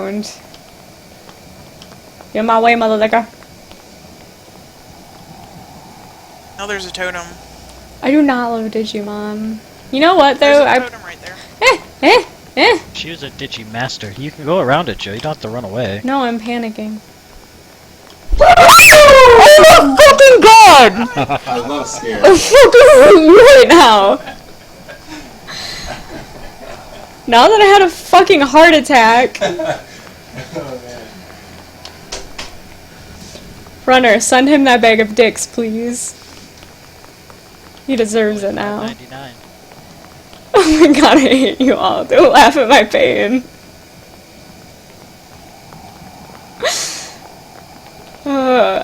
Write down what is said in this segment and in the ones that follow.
around. Get in my way, mother liquor. Now there's a totem. I do not love Digimon. You know what though? There's a totem right there. She was a Digi master. You can go around it, Joe. You don't have to run away. No, I'm panicking. Oh my fucking god! I love scared. I'm fucking right now. Now that I had a fucking heart attack. Oh, man. Runner, send him that bag of dicks, please. He deserves it now. 99. Oh my god, I hate you all. Don't laugh at my pain.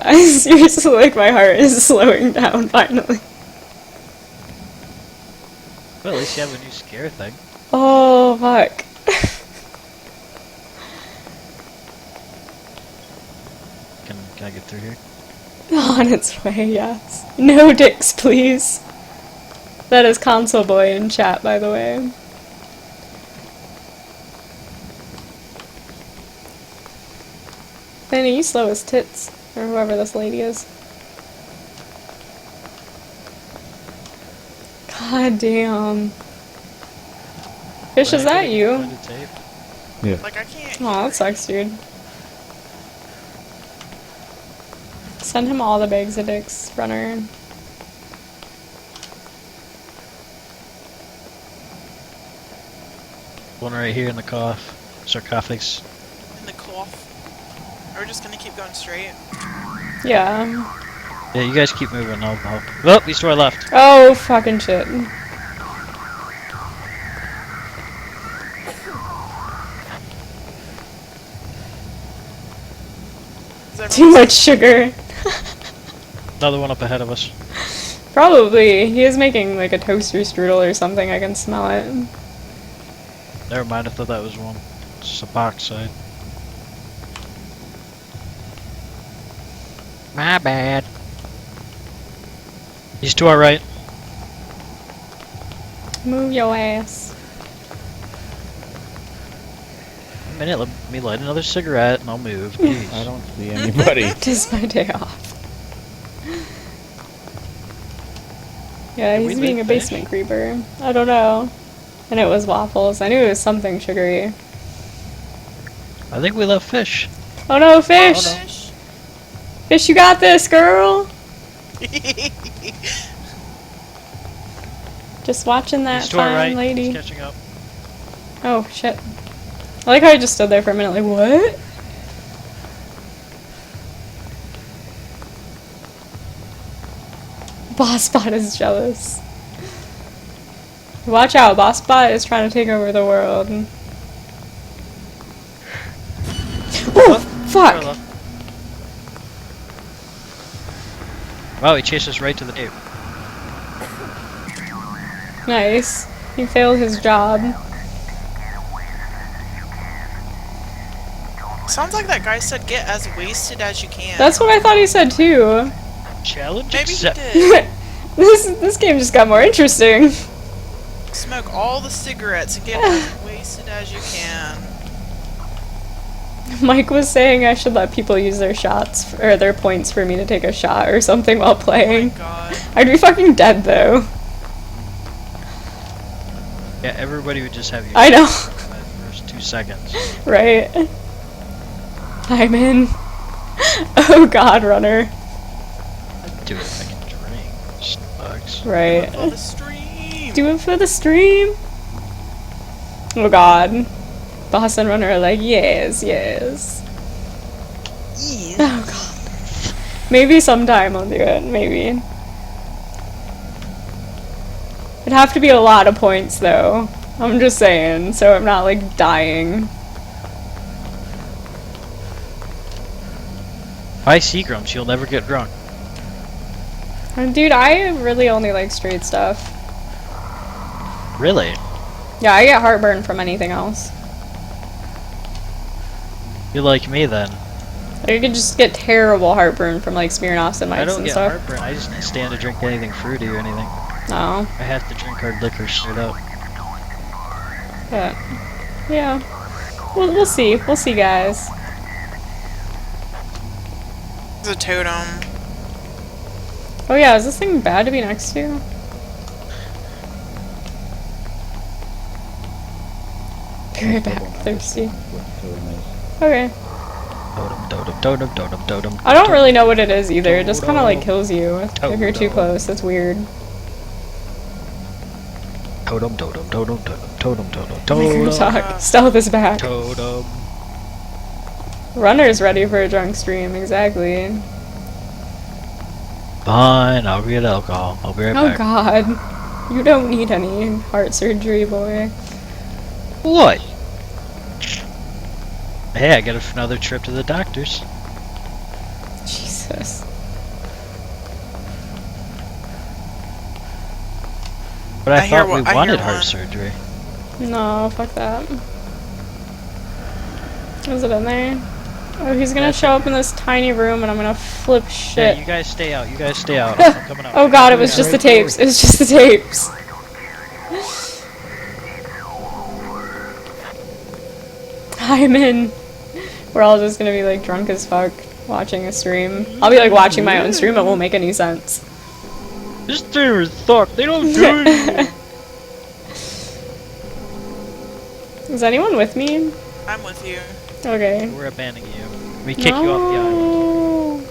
I seriously, like, my heart is slowing down finally. Well, at least you have a new scare thing. Oh, fuck. Can I get through here? On its way, yes. No dicks, please. That is Console Boy in chat, by the way. Fanny, you slow as tits. Or whoever this lady is. God damn. Fish, is that you? Yeah. Like, I can't. Aw, that sucks, dude. Send him all the bags of dicks, Runner. One right here in the sarcophagus. In the cloth. Are we just gonna keep going straight? Yeah. Yeah, you guys keep moving. I'll help. Oh, he's to our left. Oh, fucking shit. Too much sugar. Another one up ahead of us. Probably. He is making like a toaster strudel or something. I can smell it. Never mind, I thought that was one. It's just a box side. My bad. He's to our right. Move your ass. A minute, let me light another cigarette and I'll move. Please. I don't see anybody. Just my day off. Yeah, Did he's we being a leave basement creeper. I don't know. And it was waffles. I knew it was something sugary. I think we left fish. Oh no, fish! Oh, no. Fish? Fish, you got this, girl! Just watching that He's to our fine right. lady. He's catching up. Oh, shit. I like how I just stood there for a minute like, what? Bossbot is jealous. Watch out, Bossbot is trying to take over the world. Oh, fuck! Wow, he chased us right to the tape. Nice. He failed his job. Sounds like that guy said get as wasted as you can. That's what I thought he said too. Challenge Maybe he accepted. did. This game just got more interesting. Smoke all the cigarettes and get as wasted as you can. Mike was saying I should let people use their shots, or their points for me to take a shot or something while Oh my playing. god. I'd be fucking dead though. Yeah, everybody would just have you. I know. For the first 2 seconds. Right. I'm in. Oh god, Runner. I'd do it if I can drink. Bugs. Right. For the stream. Do it for the stream. Oh god. Boss and Runner are like, yes, yes. Oh god. Maybe sometime I'll do it, maybe. It'd have to be a lot of points though. I'm just saying, so I'm not like dying. Buy Seagrams, you'll never get drunk. Dude, I really only like straight stuff. Really? Yeah, I get heartburn from anything else. You're like me then. I could just get terrible heartburn from like Smirnoffs and I Mikes don't and get stuff. heartburn, I just can't stand to drink anything fruity or anything. No. I have to drink hard liquor straight up. But, yeah. We'll see. We'll see, guys. There's a totem. Oh yeah, is this thing bad to be next to? Be right back. Thirsty. Okay. I don't really know what it is either. It just kind of like kills you if you're too close. It's weird. Totem, totem, totem, totem, totem, totem, Make her totem. talk. Stealth is back. Totem. Runner's ready for a drunk stream. Exactly. Fine, I'll get alcohol. I'll be right Oh back. god. You don't need any heart surgery, boy. What? Hey, I got another trip to the doctor's. Jesus. But I hear thought we one- I wanted hear heart one. surgery. No, fuck that. Is it in there? Oh, he's gonna show up in this tiny room and I'm gonna flip Yeah, shit. you guys stay out. You guys stay out. I'm coming out. Oh god, it was just the tapes. It was just the tapes. I'm in. We're all just gonna be like drunk as fuck watching a stream. I'll be like watching my own stream, it won't make any sense. This streamer suck. They don't do anything. Is anyone with me? I'm with you. Okay. We're abandoning you. We kick you off the island. No.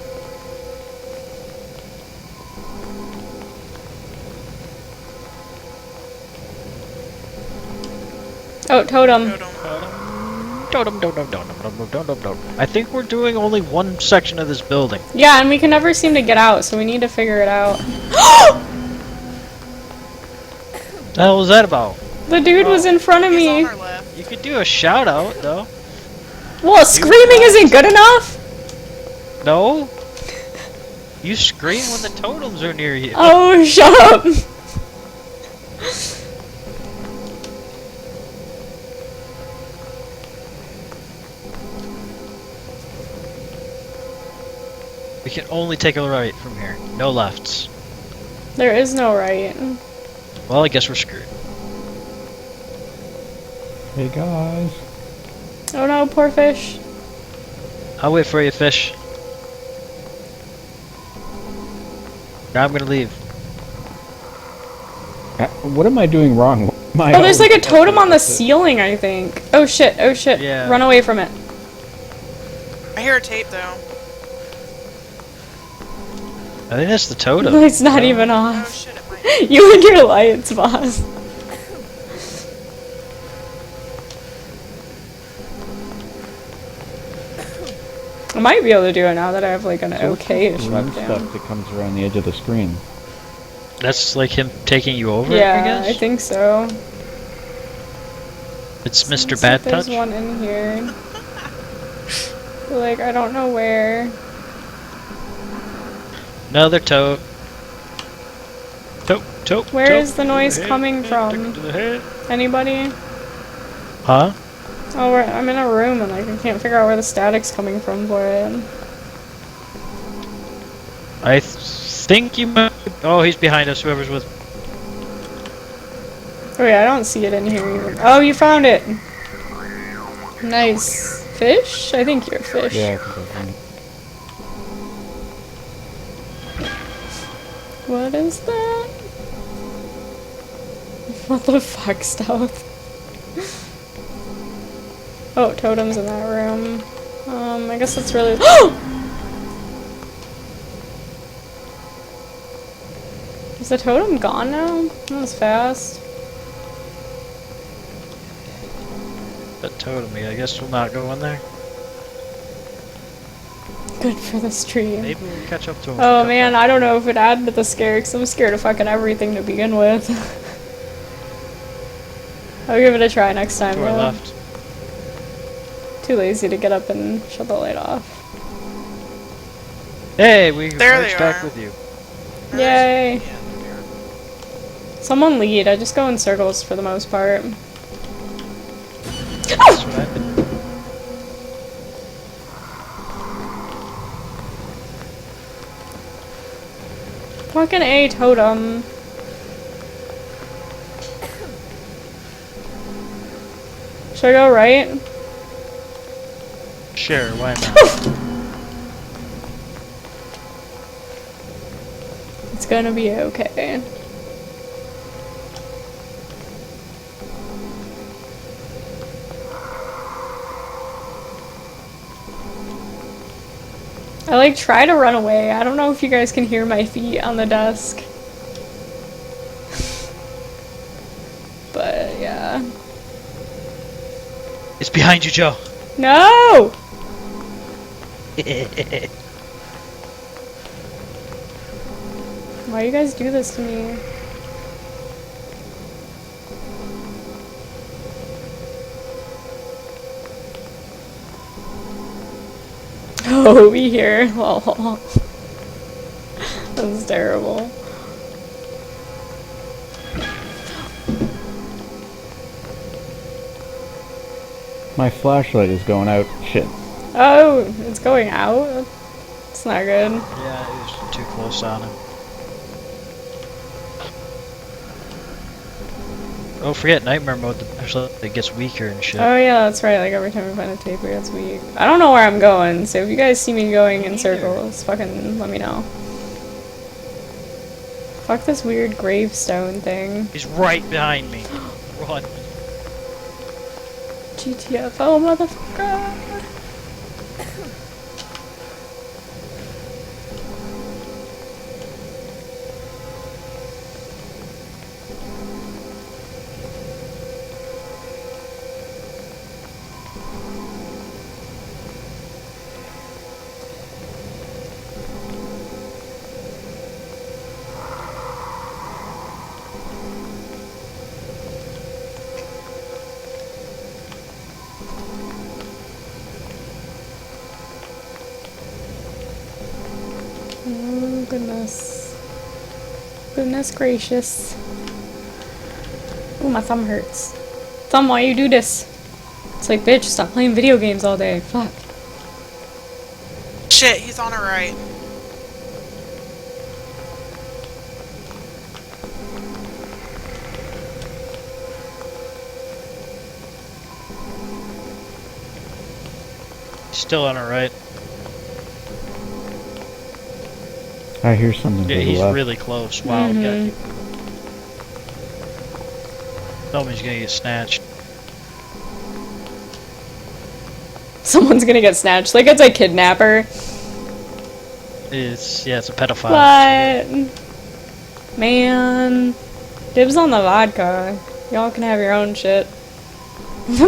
Oh, totem. Totem. I think we're doing only one section of this building. Yeah, and we can never seem to get out, so we need to figure it out. What the hell was that about? The dude was in front of He's me. on our left. You could do a shout out though. Well, screaming isn't good enough? No? You scream when the totems are near you. Oh, shut up. We can only take a right from here. No lefts. There is no right. Well, I guess we're screwed. Hey guys. Oh no, poor fish. I'll wait for you, fish. Now I'm gonna leave. What am I doing wrong? Oh, there's like a totem on the ceiling, I think. Oh shit, oh shit. Yeah. Run away from it. I hear a tape though. I think that's the totem. It's not even Oh off. shit, it might. You and your lights, boss. I might be able to do it now that I have like an okay-ish green webcam. stuff that comes around the edge of the screen. That's like him taking you over, I Yeah, guess? I think so. It's Mr. Looks Bad like there's Touch? one in here. But, like, I don't know where. Another tote. Tote, tote, Where tote. is the noise To the head, coming from? to the head. Anybody? Huh? Oh, I'm in a room and like I can't figure out where the static's coming from for it. I think you might... Oh, he's behind us, whoever's with... Oh yeah, I don't see it in here either. Oh, you found it! Nice. Fish? I think you're a fish. Yeah, I think I What is that? What the fuck, Stealth? Oh, totem's in that room. I guess that's really- Is the totem gone now? That was fast. That totem, I guess we'll not go in there. Good for the stream. Maybe we'll catch up to him. Oh man, I don't know if it added to the scare because I'm scared of fucking everything to begin with. I'll give it a try next time To our though. left. Too lazy to get up and shut the light off. Hey, we There merged they back are. with you. Yay! Yeah, there. Someone lead, I just go in circles for the most part. That's what I've been... Fucking A totem. Should I go right? Sure, why not? It's gonna be okay. I like try to run away. I don't know if you guys can hear my feet on the desk. But yeah. It's behind you, Joe. No! Why you guys do this to me? Oh, we here. Lol. This is terrible. My flashlight is going out. Shit. Oh, it's going out? It's not good. Yeah, it was too close on him. Oh, forget nightmare mode. Actually, it gets weaker and shit. Oh yeah, that's right. Like every time I find a taper, it's weak. I don't know where I'm going, so if you guys see me going in circles, fucking let me know. Fuck this weird gravestone thing. He's right behind me. Run. GTFO, motherfucker! Oh, goodness. Goodness gracious. Ooh, my thumb hurts. Thumb, why you do this? It's like, bitch, stop playing video games all day. Fuck. Shit, he's on our right. Still on our right. I hear something Yeah, to the he's left. really close. Wow, we gotta keep... Tell me he's gonna get snatched. Someone's gonna get snatched. Like it's a kidnapper. It's a pedophile. What? Man. Dibs on the vodka. Y'all can have your own shit.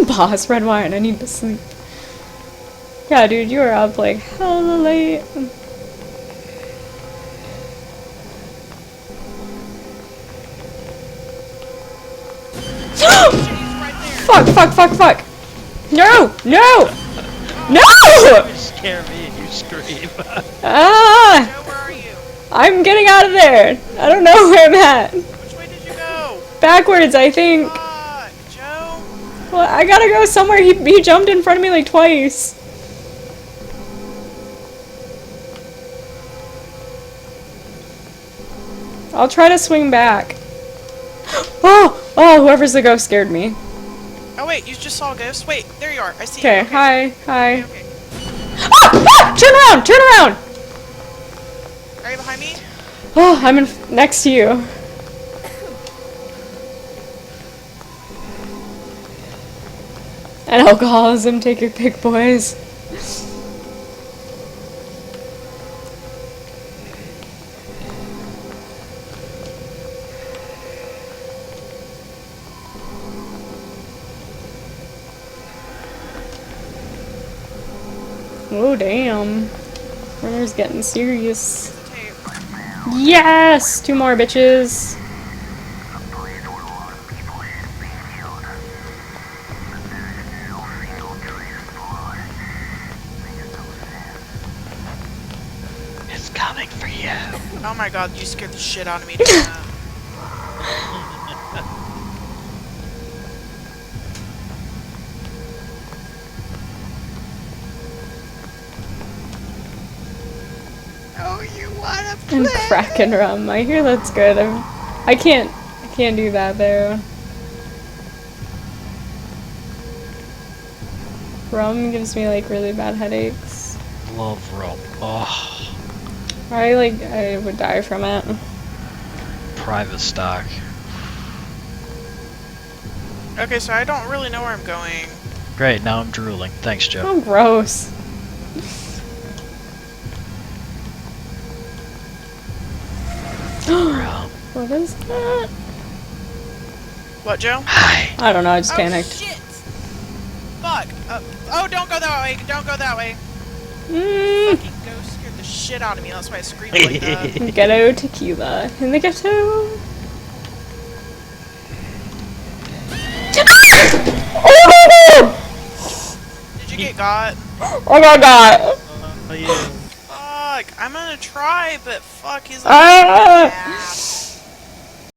Boss, red wine, I need to sleep. Yeah, dude, you were up like hella late. Fuck, fuck, fuck, fuck! No! No! No! You scare me and you scream. Ah! Joe, where are you? I'm getting out of there! I don't know where I'm at. Which way did you go? Backwards, I think. Joe? Well, I gotta go somewhere. He jumped in front of me like twice. I'll try to swing back. Oh! Oh, whoever's the ghost scared me. Oh wait, you just saw a ghost? Wait, there you are. I see Okay, you. hi, hi. Okay. Ah! Ah! Turn around! Turn around! Are you behind me? Oh, I'm next to you. And alcoholism, take your pick, boys. Oh, damn. Runner's getting serious. Tape. Yes! 2 more, bitches. It's coming for you. Oh my god, you scared the shit out of me doing that. Oh, you wanna play? And cracking rum. I hear that's good. I can't do that though. Rum gives me like really bad headaches. Love rum. Oh, I would die from it. private stock. Okay, so I don't really know where I'm going. Great, now I'm drooling. Thanks, Joe. Oh, gross. Rum. What is that? What, Joe? Hi. I don't know, I just Oh, panicked. shit! Fuck! Oh, don't go that way! Don't go that way! Mm, Fucking ghost scared the shit out of me. That's why I screamed like that. ghetto tequila in the ghetto. Oh! Did you get got? Oh my god! Oh, yeah. Fuck! I'm gonna try, but fuck, he's Ah! ass.